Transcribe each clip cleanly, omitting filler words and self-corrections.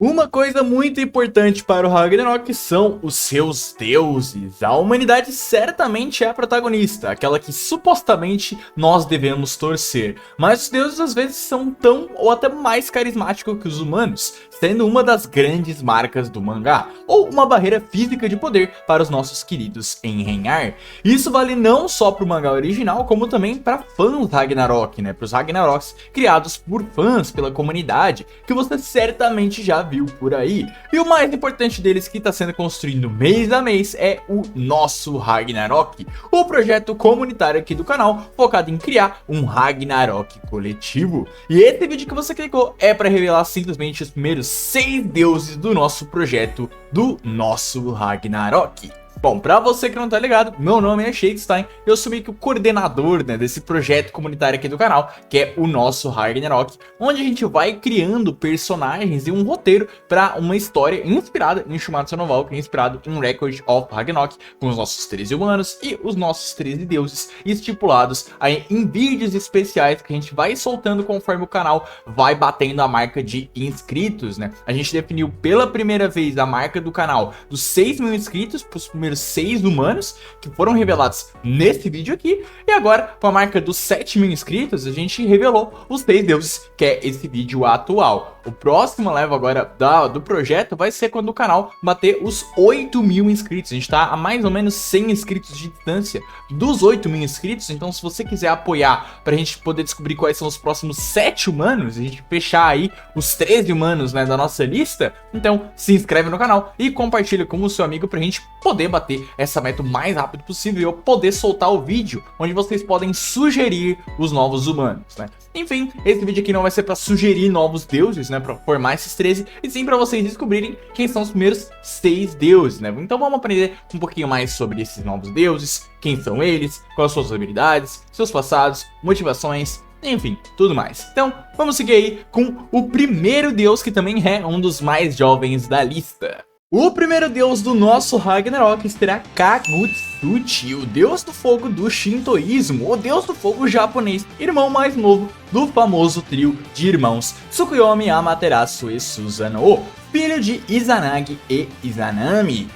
Uma coisa muito importante para o Ragnarok são os seus deuses. A humanidade certamente é a protagonista, aquela que supostamente nós devemos torcer. Mas os deuses às vezes são tão ou até mais carismáticos que os humanos, sendo uma das grandes marcas do mangá, ou uma barreira física de poder para os nossos queridos em reinar. Isso vale não só para o mangá original, como também para fãs Ragnarok, para os Ragnaroks criados por fãs, pela comunidade, que você certamente já viu por aí. E o mais importante deles que está sendo construído mês a mês é o nosso Ragnarok, o projeto comunitário aqui do canal focado em criar um Ragnarok coletivo. E esse vídeo que você clicou é para revelar simplesmente os primeiros 6 deuses do nosso projeto do nosso Ragnarok. Bom, pra você que não tá ligado, meu nome é Shadestein, eu sou meio que o coordenador desse projeto comunitário aqui do canal, que é o nosso Ragnarok, onde a gente vai criando personagens e um roteiro pra uma história inspirada em Shumatsu no Valkyrie, inspirado em Record of Ragnarok, com os nossos 13 humanos e os nossos 13 deuses estipulados aí em vídeos especiais que a gente vai soltando conforme o canal vai batendo a marca de inscritos, A gente definiu pela primeira vez a marca do canal dos 6 mil inscritos pros primeiros 6 humanos que foram revelados nesse vídeo aqui, e agora com a marca dos 7 mil inscritos a gente revelou os 6 deuses, que é esse vídeo atual. O próximo level agora do projeto vai ser quando o canal bater os 8 mil inscritos. A gente tá a mais ou menos 100 inscritos de distância dos 8 mil inscritos, então se você quiser apoiar pra gente poder descobrir quais são os próximos 7 humanos, a gente fechar aí os 13 humanos da nossa lista, então se inscreve no canal e compartilha com o seu amigo pra gente poder bater essa meta o mais rápido possível e eu poder soltar o vídeo onde vocês podem sugerir os novos humanos, Enfim, esse vídeo aqui não vai ser pra sugerir novos deuses, pra formar esses 13, e sim pra vocês descobrirem quem são os primeiros 6 deuses, Então vamos aprender um pouquinho mais sobre esses novos deuses, quem são eles, quais são suas habilidades, seus passados, motivações, enfim, tudo mais. Então, vamos seguir aí com o primeiro deus, que também é um dos mais jovens da lista. O primeiro deus do nosso Ragnarok será Kagutsuchi, o deus do fogo do Shintoísmo, o deus do fogo japonês, irmão mais novo do famoso trio de irmãos Tsukuyomi, Amaterasu e Susanoo, filho de Izanagi e Izanami.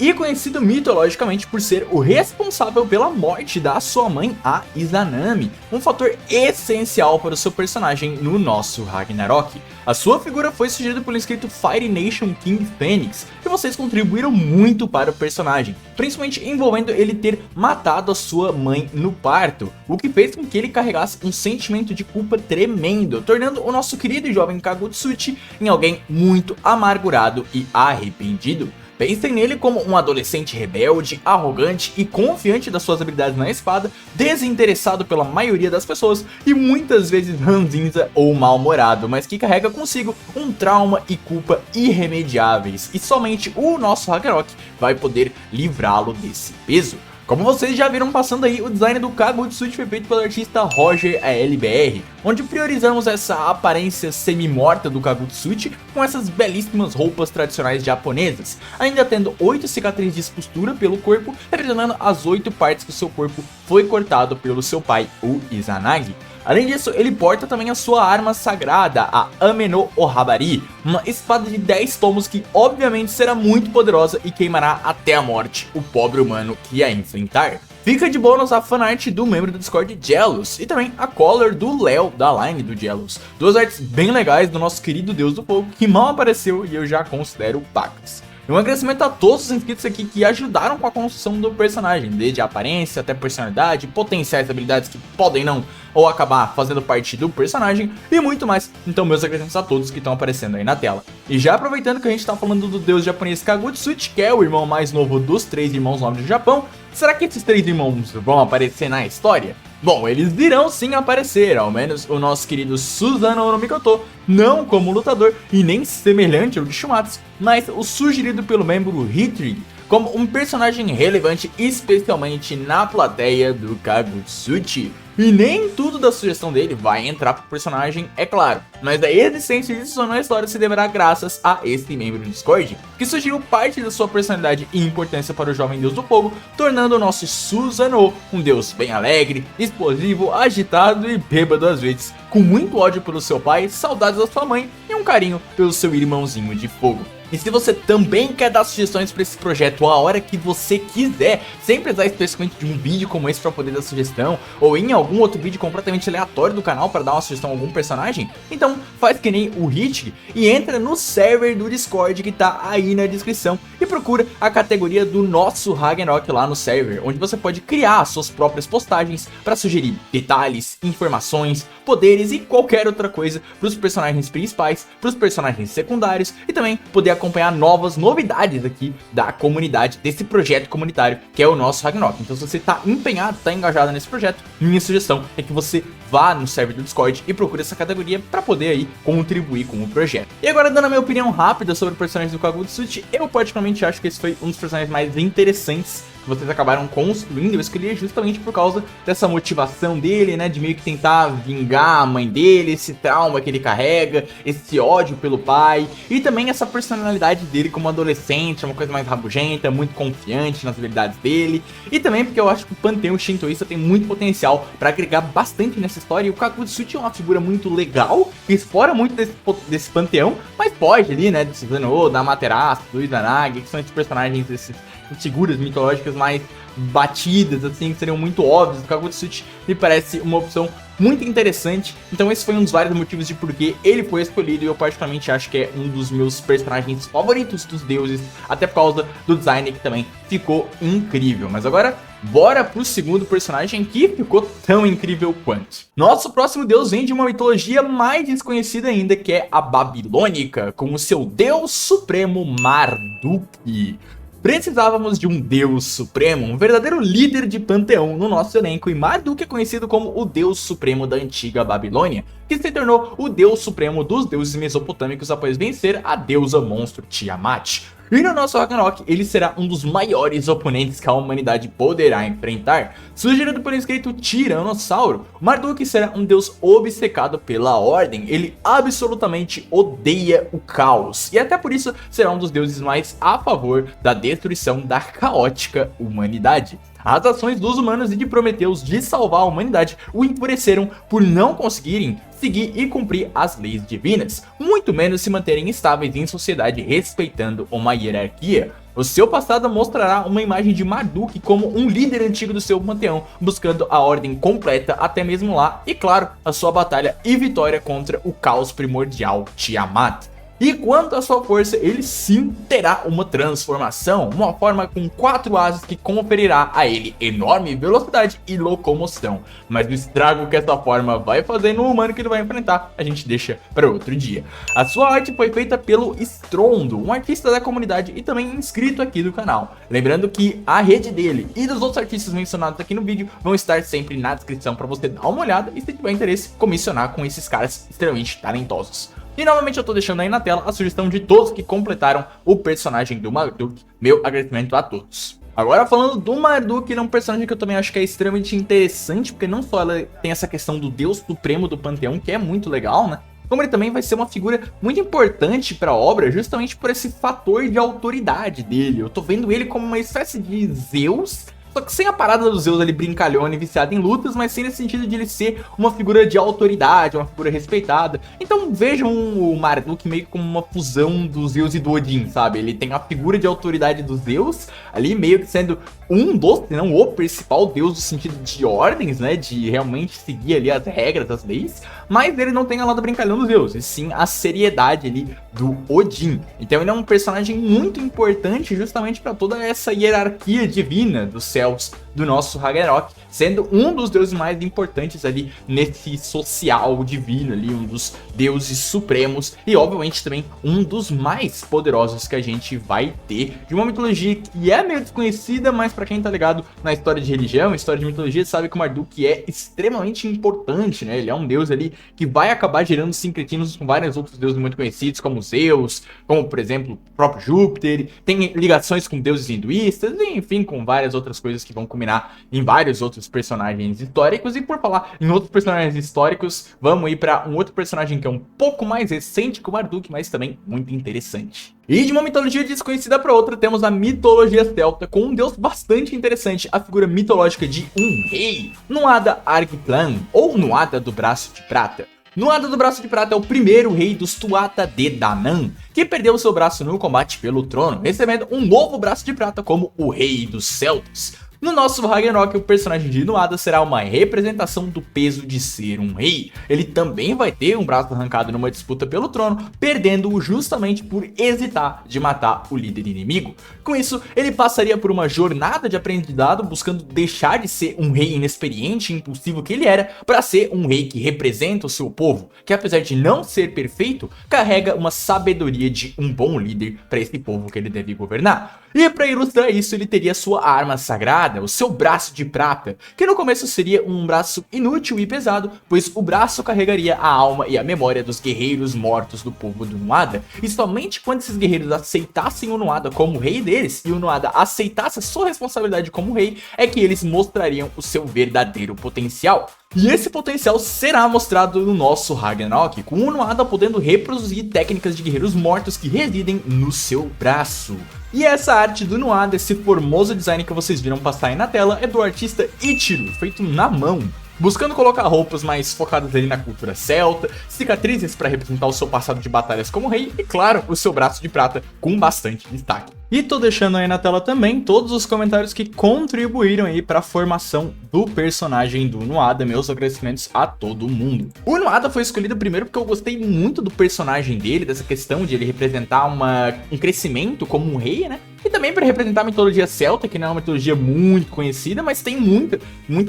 E conhecido mitologicamente por ser o responsável pela morte da sua mãe, a Izanami, um fator essencial para o seu personagem no nosso Ragnarok. A sua figura foi sugerida pelo inscrito Fire Nation King Phoenix, e vocês contribuíram muito para o personagem, principalmente envolvendo ele ter matado a sua mãe no parto, o que fez com que ele carregasse um sentimento de culpa tremendo, tornando o nosso querido e jovem Kagutsuchi em alguém muito amargurado e arrependido. Pensem nele como um adolescente rebelde, arrogante e confiante das suas habilidades na espada, desinteressado pela maioria das pessoas e muitas vezes ranzinza ou mal-humorado, mas que carrega consigo um trauma e culpa irremediáveis, e somente o nosso Ragnarok vai poder livrá-lo desse peso. Como vocês já viram passando aí, o design do Kagutsuchi foi feito pelo artista Roger ALBR, onde priorizamos essa aparência semi-morta do Kagutsuchi com essas belíssimas roupas tradicionais japonesas, ainda tendo 8 cicatrizes de costura pelo corpo, representando as 8 partes que o seu corpo foi cortado pelo seu pai, o Izanagi. Além disso, ele porta também a sua arma sagrada, a Ame no Ohabari, uma espada de 10 tomos que obviamente será muito poderosa e queimará até a morte o pobre humano que a enfrentar. Fica de bônus a fanart do membro do Discord Jealous e também a collar do Léo da line do Jealous. Duas artes bem legais do nosso querido deus do fogo que mal apareceu e eu já considero pacas. E um agradecimento a todos os inscritos aqui que ajudaram com a construção do personagem, desde a aparência até personalidade, potenciais habilidades que podem não ou acabar fazendo parte do personagem e muito mais. Então meus agradecimentos a todos que estão aparecendo aí na tela. E já aproveitando que a gente está falando do deus japonês Kagutsuchi, que é o irmão mais novo dos 3 irmãos nobres do Japão, será que esses 3 irmãos vão aparecer na história? Bom, eles irão sim aparecer, ao menos o nosso querido Susanoo no Mikoto, não como lutador e nem semelhante ao de Shumatsu, mas o sugerido pelo membro Hitrig como um personagem relevante, especialmente na plateia do Kagutsuchi. E nem tudo da sugestão dele vai entrar pro personagem, é claro, mas a existência disso na história se deverá graças a esse membro do Discord, que sugeriu parte da sua personalidade e importância para o jovem deus do fogo, tornando o nosso Susanoo um deus bem alegre, explosivo, agitado e bêbado às vezes, com muito ódio pelo seu pai, saudades da sua mãe e um carinho pelo seu irmãozinho de fogo. E se você também quer dar sugestões para esse projeto a hora que você quiser, sem precisar especificamente de um vídeo como esse para poder dar sugestão, ou em algum outro vídeo completamente aleatório do canal para dar uma sugestão a algum personagem, então faz que nem o Hit e entra no server do Discord que tá aí na descrição e procura a categoria do nosso Ragnarok lá no server, onde você pode criar suas próprias postagens para sugerir detalhes, informações, poderes e qualquer outra coisa para os personagens principais, para os personagens secundários e também poder acompanhar novas novidades aqui da comunidade, desse projeto comunitário que é o nosso Ragnarok. Então se você tá empenhado, tá engajado nesse projeto, minha sugestão é que você vá no server do Discord e procure essa categoria para poder aí contribuir com o projeto. E agora dando a minha opinião rápida sobre o personagem do Kaguya-Tsuchi, eu particularmente acho que esse foi um dos personagens mais interessantes que vocês acabaram construindo. Eu escolhi justamente por causa dessa motivação dele, né, de meio que tentar vingar a mãe dele, esse trauma que ele carrega, esse ódio pelo pai, e também essa personalidade dele como adolescente, uma coisa mais rabugenta, muito confiante nas habilidades dele, e também porque eu acho que o panteão shintoísta tem muito potencial para agregar bastante nessa história, e o Kaguya-Tsuchi é uma figura muito legal, que explora muito desse panteão, mas pode ali, né, do Susanoo, da Amaterasu, do Izanagi, que são esses personagens, esses figuras mitológicas mais batidas, assim, que seriam muito óbvias. O Kaguya-Tsuchi me parece uma opção muito interessante, então esse foi um dos vários motivos de por que ele foi escolhido, e eu particularmente acho que é um dos meus personagens favoritos dos deuses, até por causa do design que também ficou incrível. Mas agora, bora pro segundo personagem que ficou tão incrível quanto. Nosso próximo deus vem de uma mitologia mais desconhecida ainda, que é a babilônica, com o seu deus supremo Marduk. Precisávamos de um deus supremo, um verdadeiro líder de panteão no nosso elenco, e Marduk é conhecido como o deus supremo da antiga Babilônia, que se tornou o deus supremo dos deuses mesopotâmicos após vencer a deusa monstro Tiamat. E no nosso Ragnarok, ele será um dos maiores oponentes que a humanidade poderá enfrentar. Sugerido por escrito Tiranossauro, Marduk será um deus obcecado pela ordem. Ele absolutamente odeia o caos, e até por isso será um dos deuses mais a favor da destruição da caótica humanidade. As ações dos humanos e de Prometeus de salvar a humanidade o enfureceram por não conseguirem seguir e cumprir as leis divinas, muito menos se manterem estáveis em sociedade respeitando uma hierarquia. O seu passado mostrará uma imagem de Marduk como um líder antigo do seu panteão, buscando a ordem completa até mesmo lá, e claro, a sua batalha e vitória contra o caos primordial Tiamat. E quanto à sua força, ele sim terá uma transformação, uma forma com 4 asas que conferirá a ele enorme velocidade e locomoção. Mas o estrago que essa forma vai fazer no humano que ele vai enfrentar, a gente deixa para outro dia. A sua arte foi feita pelo Strondo, um artista da comunidade e também inscrito aqui do canal. Lembrando que a rede dele e dos outros artistas mencionados aqui no vídeo vão estar sempre na descrição para você dar uma olhada e, se tiver interesse, comissionar com esses caras extremamente talentosos. E novamente eu tô deixando aí na tela a sugestão de todos que completaram o personagem do Marduk. Meu agradecimento a todos. Agora falando do Marduk, ele é um personagem que eu também acho que é extremamente interessante, porque não só ela tem essa questão do deus supremo do panteão, que é muito legal, né? Como ele também vai ser uma figura muito importante para a obra, justamente por esse fator de autoridade dele. Eu tô vendo ele como uma espécie de Zeus, só que sem a parada do Zeus ali brincalhona e viciado em lutas, mas sim nesse sentido de ele ser uma figura de autoridade, uma figura respeitada. Então vejam o Marduk meio como uma fusão do Zeus e do Odin, sabe? Ele tem a figura de autoridade do Zeus, ali meio que sendo um dos, se não o principal deus no sentido de ordens, né? De realmente seguir ali as regras, as leis. Mas ele não tem a lado brincalhão do Zeus, e sim a seriedade ali do Odin. Então ele é um personagem muito importante justamente para toda essa hierarquia divina dos céus do nosso Ragnarok, sendo um dos deuses mais importantes ali nesse social divino ali, um dos deuses supremos e obviamente também um dos mais poderosos que a gente vai ter, de uma mitologia que é meio desconhecida, mas pra quem tá ligado na história de religião, história de mitologia, sabe que o Marduk é extremamente importante, né? Ele é um deus ali que vai acabar gerando sincretismos com vários outros deuses muito conhecidos, como Zeus, como por exemplo o próprio Júpiter, tem ligações com deuses hinduístas, e, enfim, com várias outras coisas que vão combinar em vários outros personagens históricos. E por falar em outros personagens históricos, vamos ir para um outro personagem que é um pouco mais recente que o Marduk, mas também muito interessante. E de uma mitologia desconhecida para outra, temos a mitologia celta, com um deus bastante interessante, a figura mitológica de um rei, Nuada Argplan, ou Nuada do Braço de Prata. Nuada do Braço de Prata é o primeiro rei dos Tuatha Dé Danann, que perdeu seu braço no combate pelo trono, recebendo um novo Braço de Prata como o Rei dos Celtas. No nosso Ragnarok, o personagem de Nuada será uma representação do peso de ser um rei. Ele também vai ter um braço arrancado numa disputa pelo trono, perdendo-o justamente por hesitar de matar o líder inimigo. Com isso, ele passaria por uma jornada de aprendizado, buscando deixar de ser um rei inexperiente e impulsivo que ele era, para ser um rei que representa o seu povo, que apesar de não ser perfeito, carrega uma sabedoria de um bom líder para esse povo que ele deve governar. E para ilustrar isso, ele teria sua arma sagrada, o seu braço de prata, que no começo seria um braço inútil e pesado, pois o braço carregaria a alma e a memória dos guerreiros mortos do povo do Nuada, e somente quando esses guerreiros aceitassem o Nuada como rei deles, e o Nuada aceitasse a sua responsabilidade como rei, é que eles mostrariam o seu verdadeiro potencial. E esse potencial será mostrado no nosso Ragnarok, com o Nuada podendo reproduzir técnicas de guerreiros mortos que residem no seu braço. E essa arte do Nuada, esse formoso design que vocês viram passar aí na tela, é do artista Ichiro, feito na mão, buscando colocar roupas mais focadas ali na cultura celta, cicatrizes para representar o seu passado de batalhas como rei e, claro, o seu braço de prata com bastante destaque. E tô deixando aí na tela também todos os comentários que contribuíram aí para a formação do personagem do Nuada. Meus agradecimentos a todo mundo. O Nuada foi escolhido primeiro porque eu gostei muito do personagem dele, dessa questão de ele representar um crescimento como um rei, né? E também para representar a mitologia celta, que não é uma mitologia muito conhecida, mas tem muita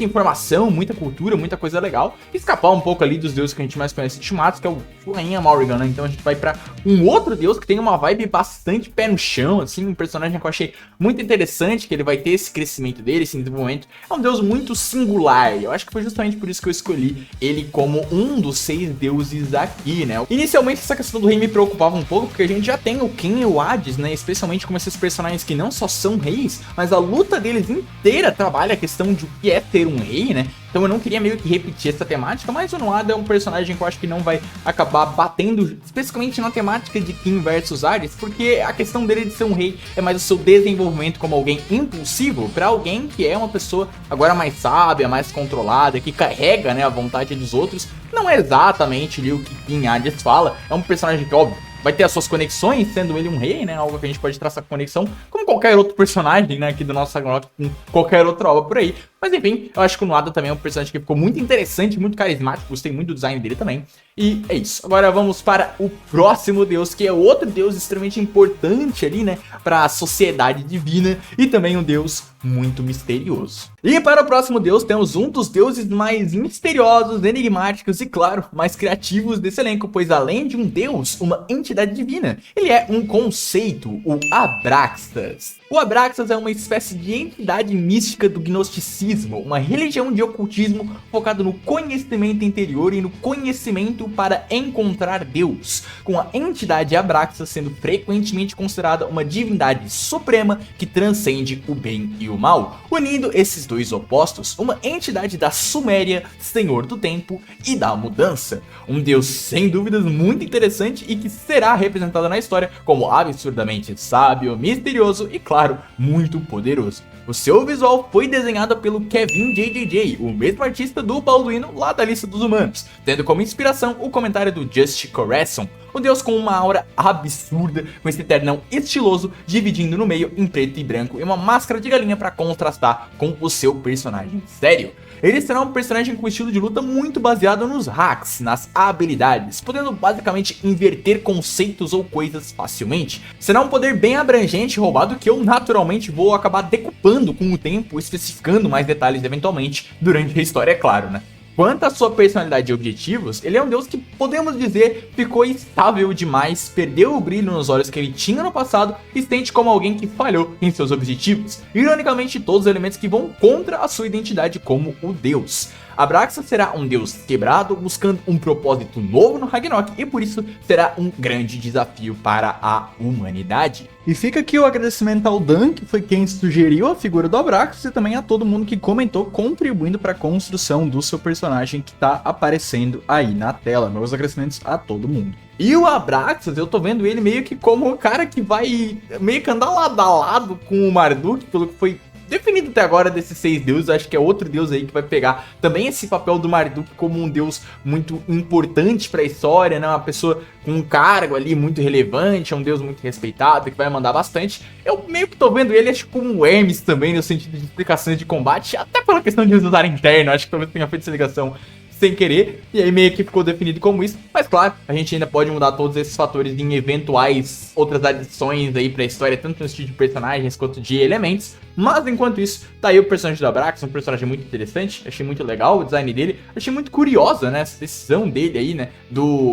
informação, muita cultura, muita coisa legal. E escapar um pouco ali dos deuses que a gente mais conhece de Shimatsu, que é o Rainha Morrigan, né? Então a gente vai para um outro deus que tem uma vibe bastante pé no chão, assim, um personagem que eu achei muito interessante, que ele vai ter esse crescimento dele, esse desenvolvimento. É um deus muito singular, eu acho que foi justamente por isso que eu escolhi ele como um dos 6 deuses aqui, né? Inicialmente essa questão do rei me preocupava um pouco, porque a gente já tem o Ken e o Hades, né? Especialmente como esses personagens que não só são reis, mas a luta deles inteira trabalha a questão de o que é ter um rei, né? Então eu não queria meio que repetir essa temática, mas o Nuada é um personagem que eu acho que não vai acabar batendo especificamente na temática de King versus Hades, porque a questão dele de ser um rei é mais o seu desenvolvimento como alguém impulsivo para alguém que é uma pessoa agora mais sábia, mais controlada, que carrega, né, a vontade dos outros. Não é exatamente ali o que King Hades fala, é um personagem que, óbvio, vai ter as suas conexões, sendo ele um rei, né? Algo que a gente pode traçar conexão, como qualquer outro personagem, né? Aqui do nosso Ragnarok, com qualquer outra obra por aí. Mas enfim, eu acho que o Nuada também é um personagem que ficou muito interessante, muito carismático. Gostei muito do design dele também. E é isso. Agora vamos para o próximo deus, que é outro deus extremamente importante ali, né? Para a sociedade divina e também um deus muito misterioso. E para o próximo deus, temos um dos deuses mais misteriosos, enigmáticos e, claro, mais criativos desse elenco, pois além de um deus, uma entidade divina, ele é um conceito, o Abraxas. O Abraxas é uma espécie de entidade mística do gnosticismo, uma religião de ocultismo focada no conhecimento interior e no conhecimento para encontrar Deus, com a entidade Abraxas sendo frequentemente considerada uma divindade suprema que transcende o bem e o mal, unindo esses dois opostos, uma entidade da Suméria, senhor do tempo e da mudança. Um deus sem dúvidas muito interessante e que será representado na história como absurdamente sábio, misterioso e, claro, muito poderoso. O seu visual foi desenhado pelo Kevin JJJ, o mesmo artista do Balduino lá da Lista dos Humanos, tendo como inspiração o comentário do Just Corazon, um deus com uma aura absurda, com esse ternão estiloso, dividindo no meio em preto e branco e uma máscara de galinha para contrastar com o seu personagem sério. Ele será um personagem com estilo de luta muito baseado nos hacks, nas habilidades, podendo basicamente inverter conceitos ou coisas facilmente. Será um poder bem abrangente e roubado que eu naturalmente vou acabar decupando com o tempo, especificando mais detalhes eventualmente durante a história, é claro, né? Quanto à sua personalidade e objetivos, ele é um deus que, podemos dizer, ficou instável demais, perdeu o brilho nos olhos que ele tinha no passado e se sente como alguém que falhou em seus objetivos. Ironicamente, todos os elementos que vão contra a sua identidade como o deus. Abraxas será um deus quebrado, buscando um propósito novo no Ragnarok e por isso será um grande desafio para a humanidade. E fica aqui o agradecimento ao Dan, que foi quem sugeriu a figura do Abraxas, e também a todo mundo que comentou, contribuindo para a construção do seu personagem que tá aparecendo aí na tela. Meus agradecimentos a todo mundo. E o Abraxas, eu tô vendo ele meio que como o cara que vai meio que andar lado a lado com o Marduk, pelo que foi definido até agora desses 6 deuses. Acho que é outro deus aí que vai pegar também esse papel do Marduk como um deus muito importante pra história, né? Uma pessoa com um cargo ali muito relevante, é um deus muito respeitado, que vai mandar bastante. Eu meio que tô vendo ele, acho como um Hermes também, no sentido de explicações de combate, até pela questão de usar interno, acho que talvez tenha feito essa ligação sem querer, e aí meio que ficou definido como isso. Mas claro, a gente ainda pode mudar todos esses fatores em eventuais outras adições aí pra história, tanto no estilo de personagens quanto de elementos. Mas enquanto isso, tá aí o personagem do Abraxas, um personagem muito interessante, achei muito legal o design dele, achei muito curiosa, né, essa decisão dele aí, né,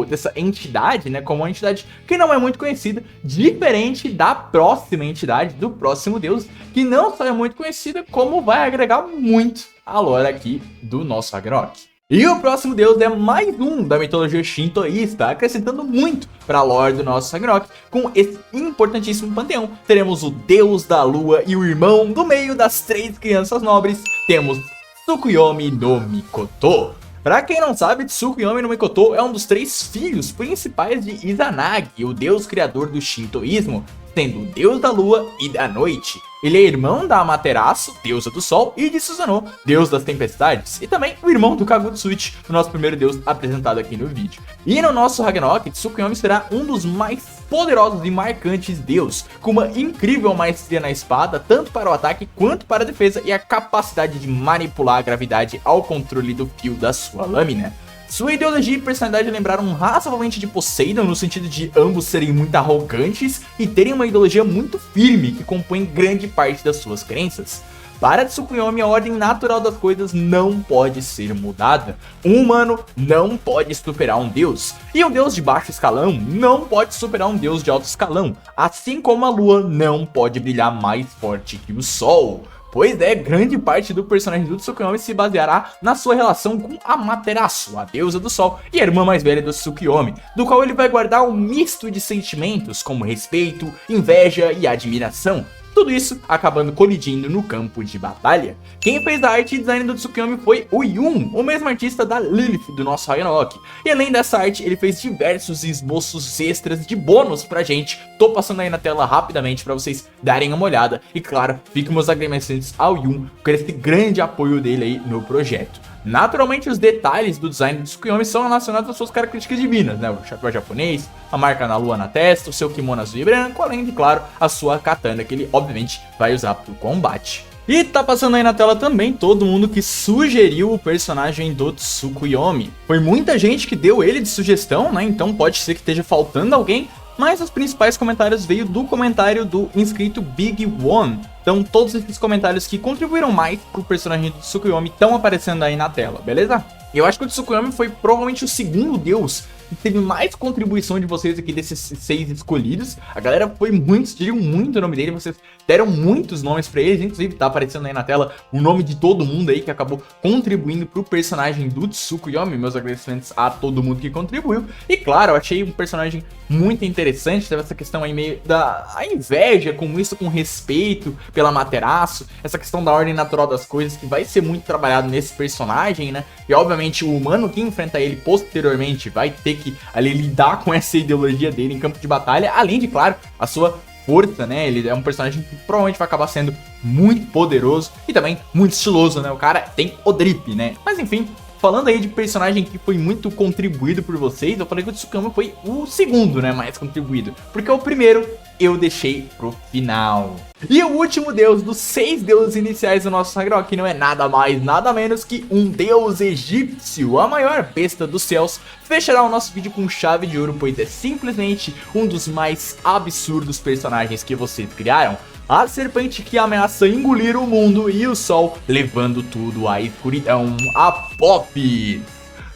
dessa entidade, né, como uma entidade que não é muito conhecida, diferente da próxima entidade, do próximo deus, que não só é muito conhecida, como vai agregar muito a lore aqui do nosso Ragnarok. E o próximo deus é mais um da mitologia shintoísta, acrescentando muito para a lore do nosso Ragnarok. Com esse importantíssimo panteão, teremos o deus da lua e o irmão do meio das 3 crianças nobres, temos Tsukuyomi no Mikoto. Pra quem não sabe, Tsukuyomi no Mikoto é um dos 3 filhos principais de Izanagi, o deus criador do shintoísmo, sendo o deus da lua e da noite. Ele é irmão da Amaterasu, deusa do sol, e de Susanoo, deus das tempestades, e também o irmão do Kagutsuchi, o nosso primeiro deus apresentado aqui no vídeo. E no nosso Ragnarok, Tsukuyomi será um dos mais poderosos e marcantes deus, com uma incrível maestria na espada, tanto para o ataque quanto para a defesa, e a capacidade de manipular a gravidade ao controle do fio da sua lâmina. Sua ideologia e personalidade lembraram razoavelmente de Poseidon, no sentido de ambos serem muito arrogantes e terem uma ideologia muito firme que compõe grande parte das suas crenças. Para Tsukuyomi, a ordem natural das coisas não pode ser mudada. Um humano não pode superar um deus, e um deus de baixo escalão não pode superar um deus de alto escalão, assim como a lua não pode brilhar mais forte que o sol. Pois é, grande parte do personagem do Tsukuyomi se baseará na sua relação com Amaterasu, a deusa do sol e a irmã mais velha do Tsukuyomi, do qual ele vai guardar um misto de sentimentos como respeito, inveja e admiração. Tudo isso acabando colidindo no campo de batalha. Quem fez a arte e design do Tsukuyomi foi o Yun, o mesmo artista da Lilith do nosso Ragnarok. E além dessa arte, ele fez diversos esboços extras de bônus pra gente. Tô passando aí na tela rapidamente pra vocês darem uma olhada. E claro, fiquem meus agradecimentos ao Yun por esse grande apoio dele aí no projeto. Naturalmente, os detalhes do design do Tsukuyomi são relacionados às suas características divinas, né? O chapéu japonês, a marca na lua na testa, o seu kimono azul e branco, além de, claro, a sua katana, que ele obviamente vai usar pro combate. E tá passando aí na tela também todo mundo que sugeriu o personagem do Tsukuyomi. Foi muita gente que deu ele de sugestão, né? Então pode ser que esteja faltando alguém. Mas os principais comentários veio do comentário do inscrito Big One. Então todos esses comentários que contribuíram mais pro personagem do Tsukuyomi estão aparecendo aí na tela, beleza? Eu acho que o Tsukuyomi foi provavelmente o segundo deus que teve mais contribuição de vocês aqui desses 6 escolhidos. A galera foi muito, diriam muito o nome dele, vocês deram muitos nomes pra eles, inclusive tá aparecendo aí na tela o nome de todo mundo aí que acabou contribuindo pro personagem do Tsukuyomi. Meus agradecimentos a todo mundo que contribuiu. E claro, eu achei um personagem muito interessante, teve essa questão aí meio da inveja com isso, com respeito pela Amaterasu, essa questão da ordem natural das coisas que vai ser muito trabalhado nesse personagem, né? E obviamente o humano que enfrenta ele posteriormente vai ter que ali lidar com essa ideologia dele em campo de batalha, além de, claro, a sua força, né? Ele é um personagem que provavelmente vai acabar sendo muito poderoso e também muito estiloso, né? O cara tem o drip, né? Mas enfim, falando aí de personagem que foi muito contribuído por vocês, eu falei que o Tsukuyomi foi o segundo, né, mais contribuído, porque o primeiro eu deixei pro final. E o último deus dos 6 deuses iniciais do nosso Ragnarok não é nada mais, nada menos que um deus egípcio, a maior besta dos céus. Fechará o nosso vídeo com chave de ouro, pois é simplesmente um dos mais absurdos personagens que vocês criaram. A serpente que ameaça engolir o mundo e o sol, levando tudo à escuridão, Apophis.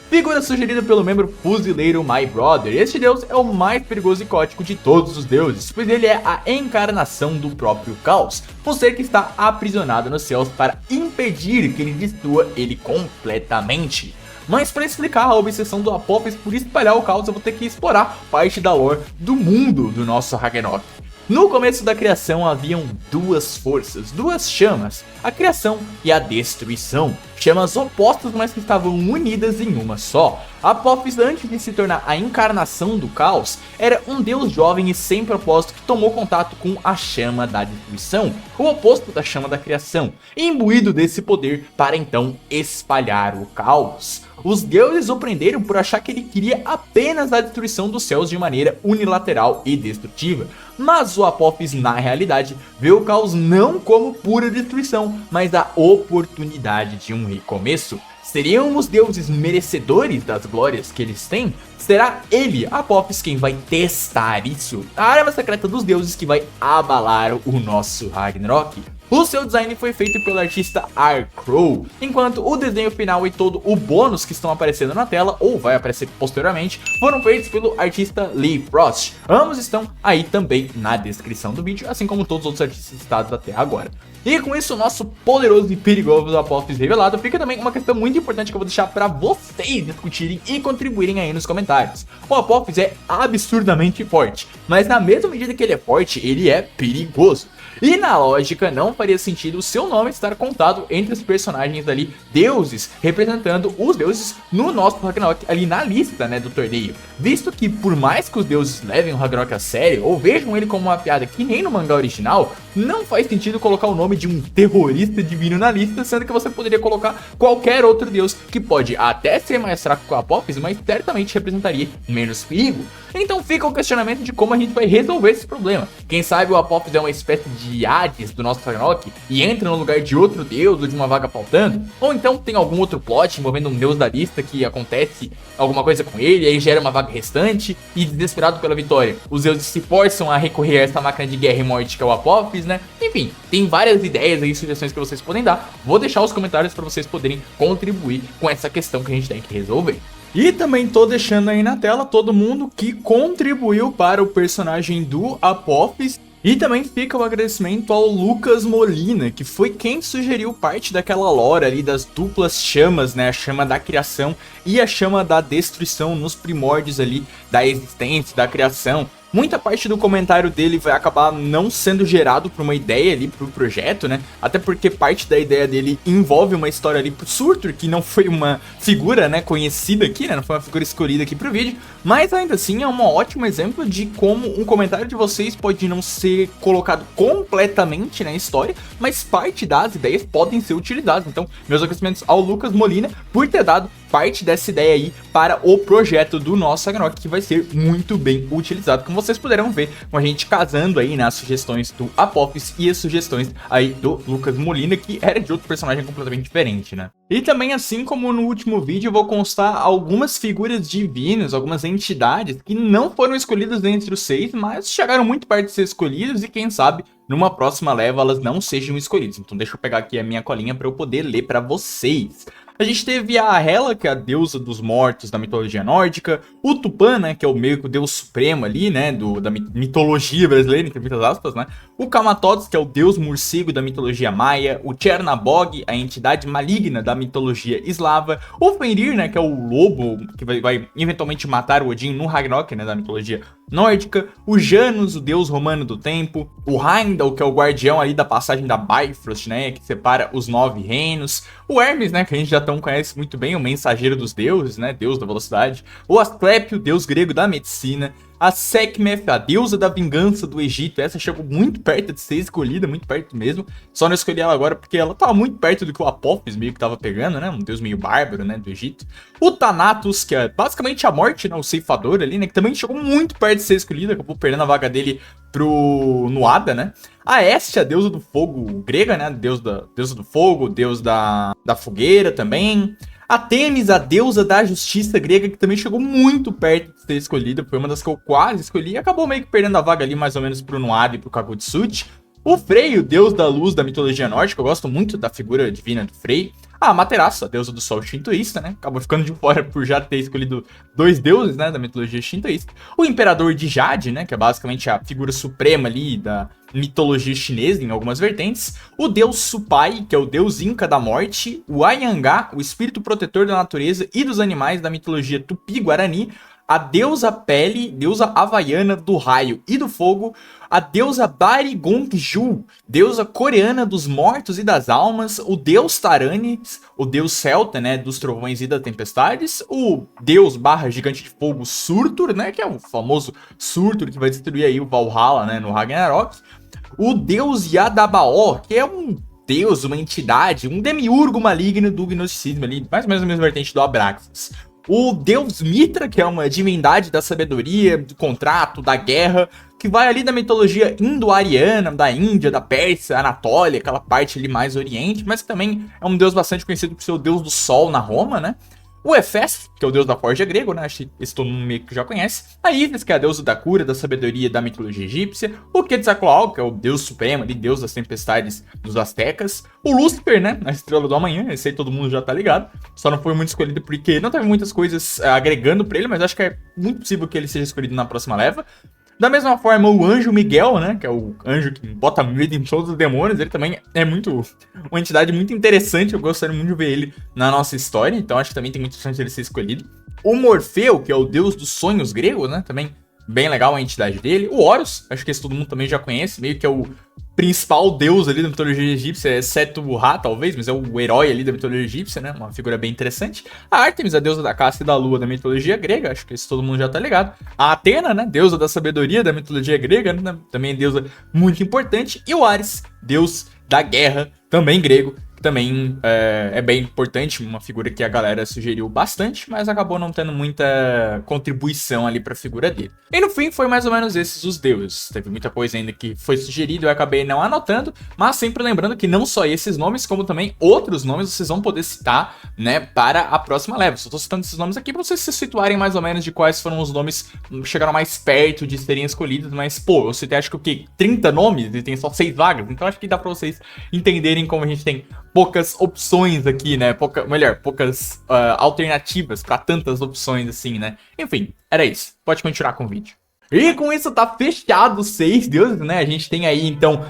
Figura sugerida pelo membro fuzileiro My Brother, este deus é o mais perigoso e caótico de todos os deuses, pois ele é a encarnação do próprio caos, um ser que está aprisionado nos céus para impedir que ele destrua ele completamente. Mas para explicar a obsessão do Apophis por espalhar o caos, eu vou ter que explorar parte da lore do mundo do nosso Ragnarok. No começo da criação haviam duas forças, duas chamas, a criação e a destruição. Chamas opostas, mas que estavam unidas em uma só. Apophis, antes de se tornar a encarnação do caos, era um deus jovem e sem propósito que tomou contato com a chama da destruição, o oposto da chama da criação, imbuído desse poder para então espalhar o caos. Os deuses o prenderam por achar que ele queria apenas a destruição dos céus de maneira unilateral e destrutiva. Mas o Apophis, na realidade, vê o caos não como pura destruição, mas a oportunidade de um recomeço. Seriam os deuses merecedores das glórias que eles têm? Será ele, Apophis, quem vai testar isso? A arma secreta dos deuses que vai abalar o nosso Ragnarok? O seu design foi feito pelo artista R-Crow, enquanto o desenho final e todo o bônus que estão aparecendo na tela, ou vai aparecer posteriormente, foram feitos pelo artista Lee Frost. Ambos estão aí também na descrição do vídeo, assim como todos os outros artistas citados até agora. E com isso, o nosso poderoso e perigoso Apophis revelado, fica também uma questão muito importante que eu vou deixar para vocês discutirem e contribuírem aí nos comentários. O Apophis é absurdamente forte, mas na mesma medida que ele é forte, ele é perigoso. E na lógica, não faria sentido o seu nome estar contado entre os personagens ali, deuses, representando os deuses no nosso Ragnarok, ali na lista, né, do torneio. Visto que por mais que os deuses levem o Ragnarok a sério, ou vejam ele como uma piada que nem no mangá original, não faz sentido colocar o nome de um terrorista divino na lista, sendo que você poderia colocar qualquer outro deus, que pode até ser mais fraco que o Apophis, mas certamente representaria menos perigo. Então fica o questionamento de como a gente vai resolver esse problema. Quem sabe o Apophis é uma espécie de Hades do nosso Ragnarok e entra no lugar de outro deus ou de uma vaga faltando? Ou então tem algum outro plot envolvendo um deus da lista que acontece alguma coisa com ele e aí gera uma vaga restante e, desesperado pela vitória, os deuses se forçam a recorrer a essa máquina de guerra e morte que é o Apophis, né? Enfim, tem várias ideias e sugestões que vocês podem dar. Vou deixar os comentários para vocês poderem contribuir com essa questão que a gente tem que resolver. E também tô deixando aí na tela todo mundo que contribuiu para o personagem do Apophis. E também fica o agradecimento ao Lucas Molina, que foi quem sugeriu parte daquela lore ali das duplas chamas, né? A chama da criação e a chama da destruição nos primórdios ali da existência, da criação. Muita parte do comentário dele vai acabar não sendo gerado por uma ideia ali pro projeto, né? Até porque parte da ideia dele envolve uma história ali pro Surtur, que não foi uma figura, né, conhecida aqui, né? Não foi uma figura escolhida aqui pro vídeo. Mas ainda assim é um ótimo exemplo de como um comentário de vocês pode não ser colocado completamente na história, mas parte das ideias podem ser utilizadas. Então, meus agradecimentos ao Lucas Molina por ter dado parte dessa ideia aí para o projeto do nosso Ragnarok, que vai ser muito bem utilizado, como vocês puderam ver com a gente casando aí nas sugestões do Apophis e as sugestões aí do Lucas Molina, que era de outro personagem completamente diferente, né? E também, assim como no último vídeo, eu vou constar algumas figuras divinas, algumas entidades que não foram escolhidas entre os 6, mas chegaram muito perto de ser escolhidas e quem sabe numa próxima leva elas não sejam escolhidas. Então deixa eu pegar aqui a minha colinha para eu poder ler para vocês. A gente teve a Hela, que é a deusa dos mortos da mitologia nórdica, o Tupã, né, que é o meio que o deus supremo ali, né, da mitologia brasileira, entre muitas aspas, né, o Kamatodos, que é o deus morcego da mitologia maia, o Chernabog, a entidade maligna da mitologia eslava, o Fenrir, né, que é o lobo que vai eventualmente matar o Odin no Ragnarok, né, da mitologia nórdica, o Janus, o deus romano do tempo, o Heimdall, que é o guardião ali da passagem da Bifrost, né, que separa os 9 reinos, o Hermes, né, que a gente já conhece muito bem, o mensageiro dos deuses, né, deus da velocidade, o Asclepio, deus grego da medicina, a Sekhmet, a deusa da vingança do Egito. Essa chegou muito perto de ser escolhida, muito perto mesmo, só não escolhi ela agora porque ela tava muito perto do que o Apophis meio que tava pegando, né, um deus meio bárbaro, né, do Egito. O Thanatos, que é basicamente a morte, né, o ceifador ali, né, que também chegou muito perto de ser escolhida, acabou perdendo a vaga dele pro Nuada, né. A Hestia, a deusa do fogo grega, né, deusa do fogo, deus da fogueira também. A Tênis, a deusa da justiça grega, que também chegou muito perto de ser escolhida, foi uma das que eu quase escolhi e acabou meio que perdendo a vaga ali mais ou menos pro Nuada e pro Kaguya-Tsuchi. O Frey, o deus da luz da mitologia nórdica, eu gosto muito da figura divina do Frey. A Amaterasu, a deusa do sol shintoísta, né? Acabou ficando de fora por já ter escolhido 2 deuses, né, da mitologia shintoísta. O Imperador de Jade, né, que é basicamente a figura suprema ali da mitologia chinesa em algumas vertentes. O deus Supai, que é o deus inca da morte. O Anhangá, o espírito protetor da natureza e dos animais da mitologia tupi-guarani. a deusa Pele, deusa havaiana do raio e do fogo, a deusa Barigongju, deusa coreana dos mortos e das almas, o deus Taranis, o deus celta, né, dos trovões e das tempestades, o deus barra gigante de fogo Surtur, né, que é o famoso Surtur que vai destruir aí o Valhalla, né, no Ragnarok, o deus Yadabaoth, que é um deus, uma entidade, um demiurgo maligno do gnosticismo ali, mais ou menos a mesma vertente do Abraxas. O deus Mitra, que é uma divindade da sabedoria, do contrato, da guerra, que vai ali da mitologia indo-ariana, da Índia, da Pérsia, Anatólia, aquela parte ali mais oriente, mas que também é um deus bastante conhecido por ser o deus do sol na Roma, né? O Hefes, que é o deus da forja grego, né? Acho que esse todo mundo meio que já conhece. A Ísis, que é a deusa da cura, da sabedoria da mitologia egípcia. O Quetzalcoatl, que é o deus supremo ali, deus das tempestades dos astecas. O Lúcifer, né? A estrela do amanhã, esse aí todo mundo já tá ligado. Só não foi muito escolhido porque não teve muitas coisas agregando pra ele, mas acho que é muito possível que ele seja escolhido na próxima leva. Da mesma forma, o anjo Miguel, né, que é o anjo que bota medo em todos os demônios, ele também é uma entidade muito interessante, eu gostaria muito de ver ele na nossa história, então acho que também tem muita chance de ele ser escolhido. O Morfeu, que é o deus dos sonhos gregos, né, também bem legal a entidade dele. O Horus, acho que esse todo mundo também já conhece, meio que é o principal deus ali da mitologia egípcia, exceto o Ra, talvez, mas é o herói ali da mitologia egípcia, né? Uma figura bem interessante. A Ártemis, a deusa da caça e da lua da mitologia grega, acho que isso todo mundo já tá ligado. A Atena, né? Deusa da sabedoria da mitologia grega, né? Também deusa muito importante. E o Ares, deus da guerra, também grego, que também é bem importante, uma figura que a galera sugeriu bastante, mas acabou não tendo muita contribuição ali pra figura dele. E no fim, foi mais ou menos esses os deuses. Teve muita coisa ainda que foi sugerido, eu acabei não anotando, mas sempre lembrando que não só esses nomes, como também outros nomes vocês vão poder citar, né, para a próxima leva. Só tô citando esses nomes aqui pra vocês se situarem mais ou menos de quais foram os nomes que chegaram mais perto de serem escolhidos, mas, pô, eu citei acho que o quê? 30 nomes e tem só 6 vagas, então acho que dá pra vocês entenderem como a gente tem poucas opções aqui, né? Poucas alternativas para tantas opções assim, né? Enfim, era isso. Pode continuar com o vídeo. E com isso tá fechado os 6 deuses, né? A gente tem aí, então,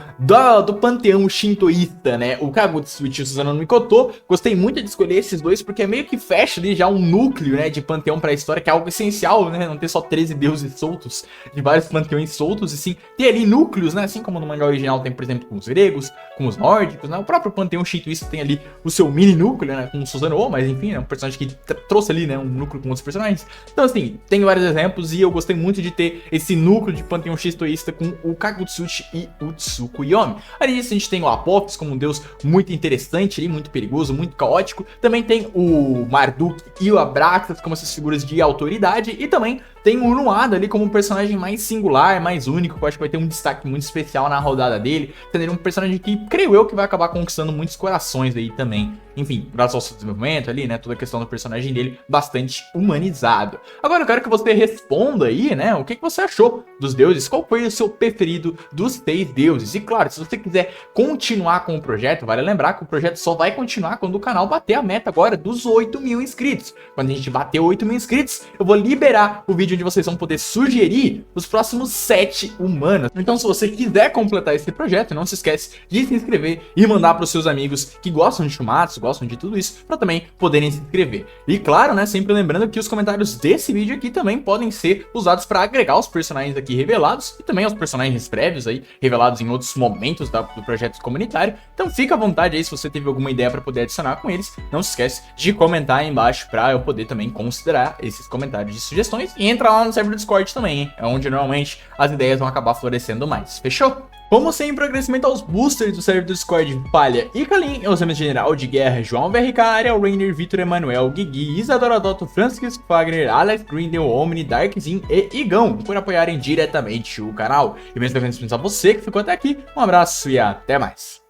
do panteão shintoísta, né? O Kagutsuchi e o Susanoo no Mikoto. Gostei muito de escolher esses dois, porque é meio que fecha ali já um núcleo, né? De panteão pra história, que é algo essencial, né? Não ter só 13 deuses soltos, de vários panteões soltos, e sim ter ali núcleos, né? Assim como no mangá original tem, por exemplo, com os gregos, com os nórdicos, né? O próprio panteão shintoísta tem ali o seu mini núcleo, né? Com o Susanoo, mas enfim, é um personagem que trouxe ali, né? Um núcleo com outros personagens. Então, assim, tem vários exemplos, e eu gostei muito de ter esse núcleo de panteão shintoísta com o Kagutsuchi e o Tsukuyomi. Além disso, a gente tem o Apophis como um deus muito interessante, muito perigoso, muito caótico. Também tem o Marduk e o Abraxas como essas figuras de autoridade. E também tem o Unuada ali como um personagem mais singular, mais único, que eu acho que vai ter um destaque muito especial na rodada dele. Sendo ele um personagem que, creio eu, que vai acabar conquistando muitos corações aí também. Enfim, graças ao seu desenvolvimento ali, né, toda a questão do personagem dele bastante humanizado. Agora eu quero que você responda aí, né, o que você achou dos deuses, qual foi o seu preferido dos 6 deuses. E claro, se você quiser continuar com o projeto, vale lembrar que o projeto só vai continuar quando o canal bater a meta agora dos 8.000 inscritos. Quando a gente bater 8.000 inscritos, eu vou liberar o vídeo onde vocês vão poder sugerir os próximos 7 humanos. Então se você quiser completar esse projeto, não se esquece de se inscrever e mandar para os seus amigos que gostam de Shumatsu, gostam de tudo isso, para também poderem se inscrever. E claro, né, sempre lembrando que os comentários desse vídeo aqui também podem ser usados para agregar os personagens aqui revelados e também os personagens prévios aí, revelados em outros momentos do projeto comunitário. Então fica à vontade aí se você teve alguma ideia para poder adicionar com eles. Não se esquece de comentar aí embaixo para eu poder também considerar esses comentários de sugestões. E entra lá no server do Discord também, hein? É onde normalmente as ideias vão acabar florescendo mais. Fechou? Como sempre, agradecimento aos boosters do server do Discord, Palha e Kalim, aos membros General de Guerra, João VRK, Ariel Rainer, Vitor Emanuel, Guigui, Isadora Dotto, Francisco Fagner, Alex Grindel, Omni, Darkzin e Igão, por apoiarem diretamente o canal. E mesmo devendo dispensar você que ficou até aqui, um abraço e até mais.